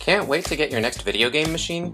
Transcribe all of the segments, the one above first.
Can't wait to get your next video game machine?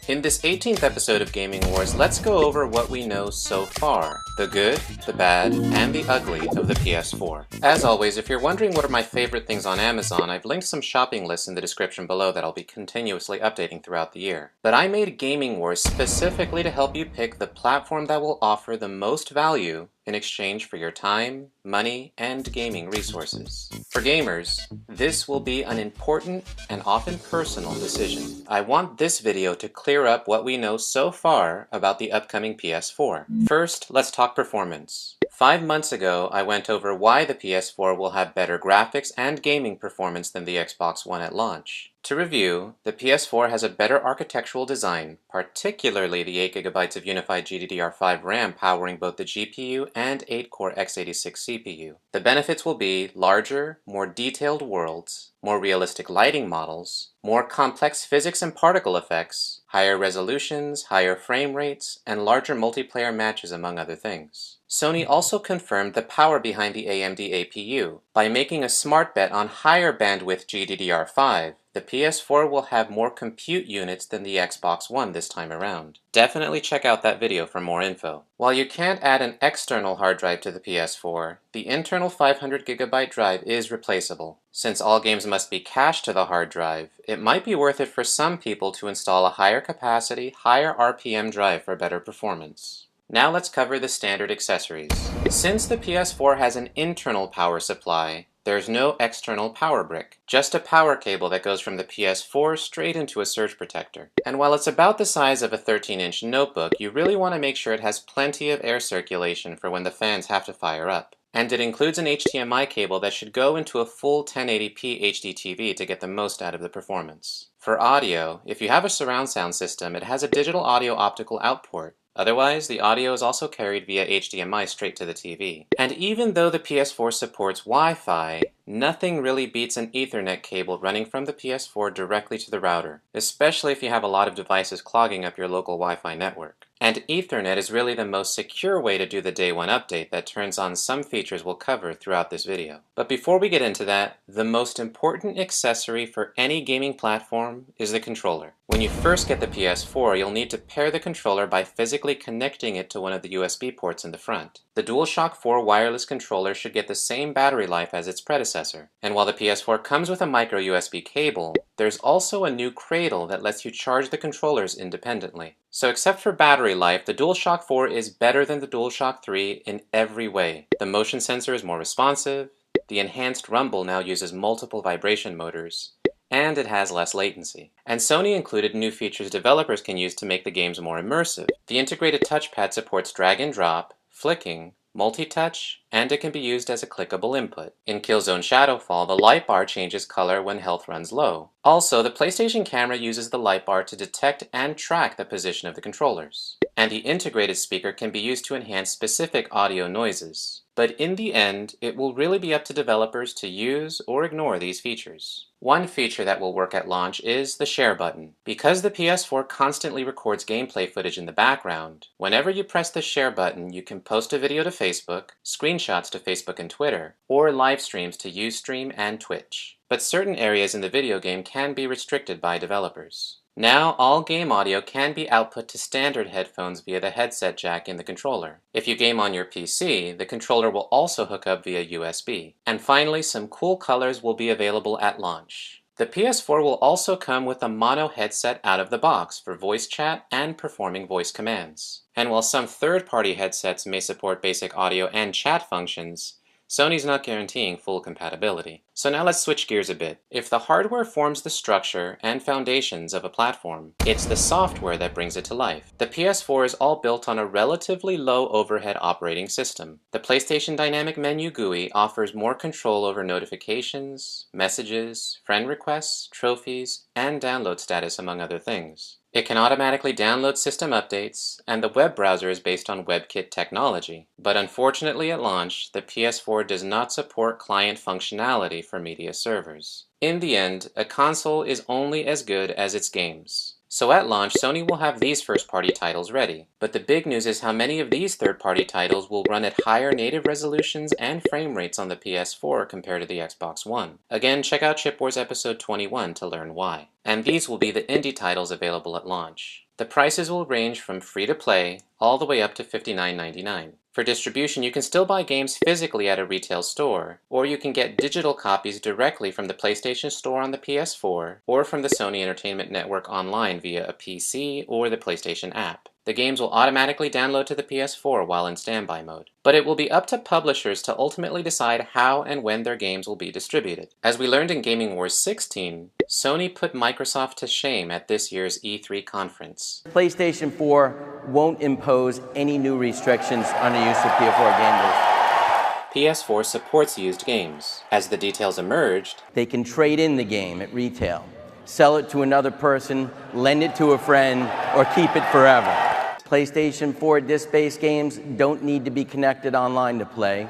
In this 18th episode of Gaming Wars, let's go over what we know so far. The good, the bad, and the ugly of the PS4. As always, if you're wondering what are my favorite things on Amazon, I've linked some shopping lists in the description below that I'll be continuously updating throughout the year. But I made Gaming Wars specifically to help you pick the platform that will offer the most value in exchange for your time, money, and gaming resources. For gamers, this will be an important and often personal decision. I want this video to clear up what we know so far about the upcoming PS4. First, let's talk performance. 5 months ago, I went over why the PS4 will have better graphics and gaming performance than the Xbox One at launch. To review, the PS4 has a better architectural design, particularly the 8GB of unified GDDR5 RAM powering both the GPU and 8-core x86 CPU. The benefits will be larger, more detailed worlds, more realistic lighting models, more complex physics and particle effects, higher resolutions, higher frame rates, and larger multiplayer matches, among other things. Sony also confirmed the power behind the AMD APU. By making a smart bet on higher bandwidth GDDR5, the PS4 will have more compute units than the Xbox One this time around. Definitely check out that video for more info. While you can't add an external hard drive to the PS4, the internal 500GB drive is replaceable. Since all games must be cached to the hard drive, it might be worth it for some people to install a higher capacity, higher RPM drive for better performance. Now let's cover the standard accessories. Since the PS4 has an internal power supply, there's no external power brick, just a power cable that goes from the PS4 straight into a surge protector. And while it's about the size of a 13-inch notebook, you really want to make sure it has plenty of air circulation for when the fans have to fire up. And it includes an HDMI cable that should go into a full 1080p HD TV to get the most out of the performance. For audio, if you have a surround sound system, it has a digital audio optical out port. Otherwise, the audio is also carried via HDMI straight to the TV. And even though the PS4 supports Wi-Fi, nothing really beats an Ethernet cable running from the PS4 directly to the router, especially if you have a lot of devices clogging up your local Wi-Fi network. And Ethernet is really the most secure way to do the day one update that turns on some features we'll cover throughout this video. But before we get into that, the most important accessory for any gaming platform is the controller. When you first get the PS4, you'll need to pair the controller by physically connecting it to one of the USB ports in the front. The DualShock 4 wireless controller should get the same battery life as its predecessor. And while the PS4 comes with a micro USB cable, there's also a new cradle that lets you charge the controllers independently. So except for battery life, the DualShock 4 is better than the DualShock 3 in every way. The motion sensor is more responsive, the enhanced rumble now uses multiple vibration motors, and it has less latency. And Sony included new features developers can use to make the games more immersive. The integrated touchpad supports drag and drop, flicking, multi-touch, and it can be used as a clickable input. In Killzone Shadowfall, the light bar changes color when health runs low. Also, the PlayStation camera uses the light bar to detect and track the position of the controllers. And the integrated speaker can be used to enhance specific audio noises. But in the end, it will really be up to developers to use or ignore these features. One feature that will work at launch is the share button. Because the PS4 constantly records gameplay footage in the background, whenever you press the share button, you can post a video to Facebook, screenshots to Facebook and Twitter, or live streams to Ustream and Twitch. But certain areas in the video game can be restricted by developers. Now, all game audio can be output to standard headphones via the headset jack in the controller. If you game on your PC, the controller will also hook up via USB. And finally, some cool colors will be available at launch. The PS4 will also come with a mono headset out of the box for voice chat and performing voice commands. And while some third-party headsets may support basic audio and chat functions, Sony's not guaranteeing full compatibility. So now let's switch gears a bit. If the hardware forms the structure and foundations of a platform, it's the software that brings it to life. The PS4 is all built on a relatively low overhead operating system. The PlayStation Dynamic Menu GUI offers more control over notifications, messages, friend requests, trophies, and download status, among other things. It can automatically download system updates, and the web browser is based on WebKit technology. But unfortunately at launch, the PS4 does not support client functionality for media servers. In the end, a console is only as good as its games. So at launch, Sony will have these first-party titles ready. But the big news is how many of these third-party titles will run at higher native resolutions and frame rates on the PS4 compared to the Xbox One. Again, check out Chip Wars episode 21 to learn why. And these will be the indie titles available at launch. The prices will range from free-to-play all the way up to $59.99. For distribution, you can still buy games physically at a retail store, or you can get digital copies directly from the PlayStation Store on the PS4, or from the Sony Entertainment Network online via a PC or the PlayStation app. The games will automatically download to the PS4 while in standby mode. But it will be up to publishers to ultimately decide how and when their games will be distributed. As we learned in Gaming Wars 16, Sony put Microsoft to shame at this year's E3 conference. PlayStation 4 won't impose any new restrictions on the use of PS4 games. PS4 supports used games. As the details emerged, they can trade in the game at retail, sell it to another person, lend it to a friend, or keep it forever. PlayStation 4 disc-based games don't need to be connected online to play.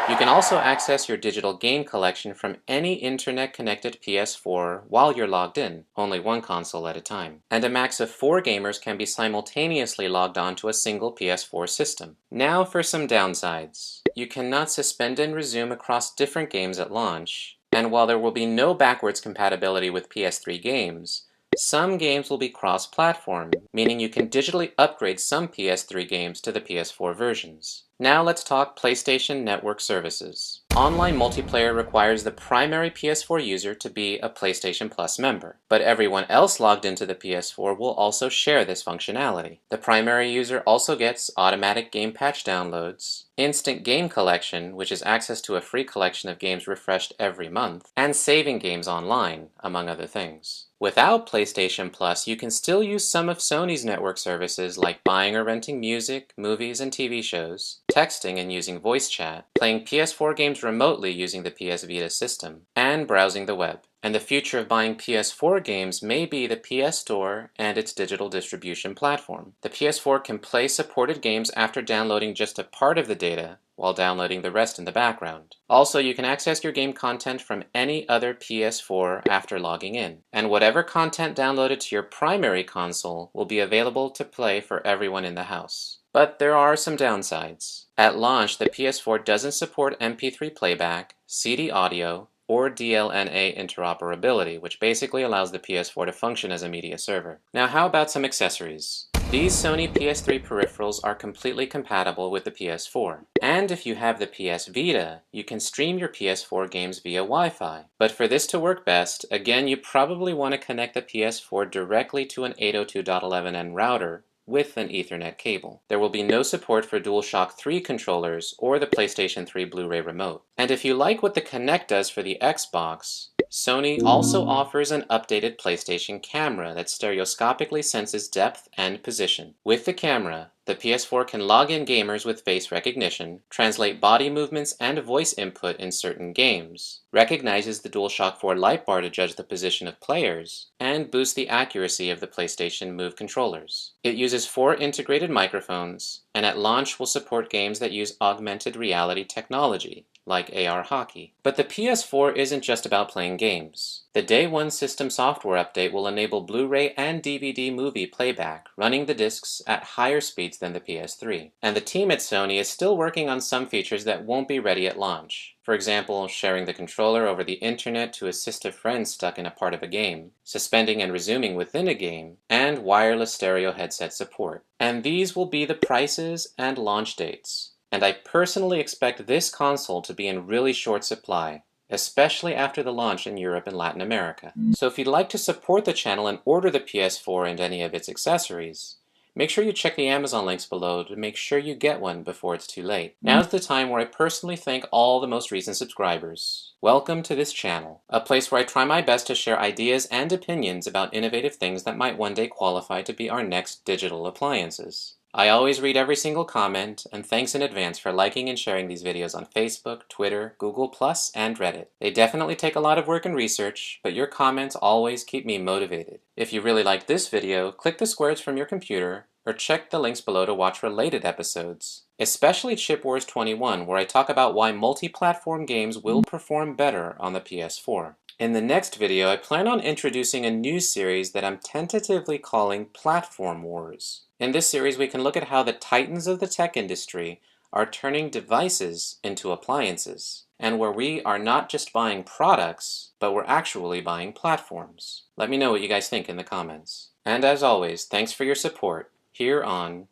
You can also access your digital game collection from any internet-connected PS4 while you're logged in, only one console at a time. And a max of 4 gamers can be simultaneously logged on to a single PS4 system. Now for some downsides. You cannot suspend and resume across different games at launch, and while there will be no backwards compatibility with PS3 games, some games will be cross-platform, meaning you can digitally upgrade some PS3 games to the PS4 versions. Now let's talk PlayStation Network services. Online multiplayer requires the primary PS4 user to be a PlayStation Plus member, but everyone else logged into the PS4 will also share this functionality. The primary user also gets automatic game patch downloads, instant game collection, which is access to a free collection of games refreshed every month, and saving games online, among other things. Without PlayStation Plus, you can still use some of Sony's network services like buying or renting music, movies, and TV shows, texting and using voice chat, playing PS4 games remotely using the PS Vita system, and browsing the web. And the future of buying PS4 games may be the PS Store and its digital distribution platform. The PS4 can play supported games after downloading just a part of the data, while downloading the rest in the background. Also, you can access your game content from any other PS4 after logging in, and whatever content downloaded to your primary console will be available to play for everyone in the house. But there are some downsides. At launch, the PS4 doesn't support MP3 playback, CD audio, or DLNA interoperability, which basically allows the PS4 to function as a media server. Now how about some accessories? These Sony PS3 peripherals are completely compatible with the PS4. And if you have the PS Vita, you can stream your PS4 games via Wi-Fi. But for this to work best, again, you probably want to connect the PS4 directly to an 802.11n router with an Ethernet cable. There will be no support for DualShock 3 controllers or the PlayStation 3 Blu-ray remote. And if you like what the Kinect does for the Xbox, Sony also offers an updated PlayStation camera that stereoscopically senses depth and position. With the camera, the PS4 can log in gamers with face recognition, translate body movements and voice input in certain games, recognizes the DualShock 4 light bar to judge the position of players, and boosts the accuracy of the PlayStation Move controllers. It uses 4 integrated microphones, and at launch will support games that use augmented reality technology, like AR Hockey. But the PS4 isn't just about playing games. The Day 1 system software update will enable Blu-ray and DVD movie playback, running the discs at higher speeds than the PS3. And the team at Sony is still working on some features that won't be ready at launch. For example, sharing the controller over the internet to assist a friend stuck in a part of a game, suspending and resuming within a game, and wireless stereo headset support. And these will be the prices and launch dates. And I personally expect this console to be in really short supply, especially after the launch in Europe and Latin America. So if you'd like to support the channel and order the PS4 and any of its accessories, make sure you check the Amazon links below to make sure you get one before it's too late. Now's the time where I personally thank all the most recent subscribers. Welcome to this channel, a place where I try my best to share ideas and opinions about innovative things that might one day qualify to be our next digital appliances. I always read every single comment, and thanks in advance for liking and sharing these videos on Facebook, Twitter, Google+, and Reddit. They definitely take a lot of work and research, but your comments always keep me motivated. If you really like this video, click the squares from your computer, or check the links below to watch related episodes. Especially Chip Wars 21, where I talk about why multi-platform games will perform better on the PS4. In the next video, I plan on introducing a new series that I'm tentatively calling Platform Wars. In this series, we can look at how the titans of the tech industry are turning devices into appliances, and where we are not just buying products, but we're actually buying platforms. Let me know what you guys think in the comments. And as always, thanks for your support here on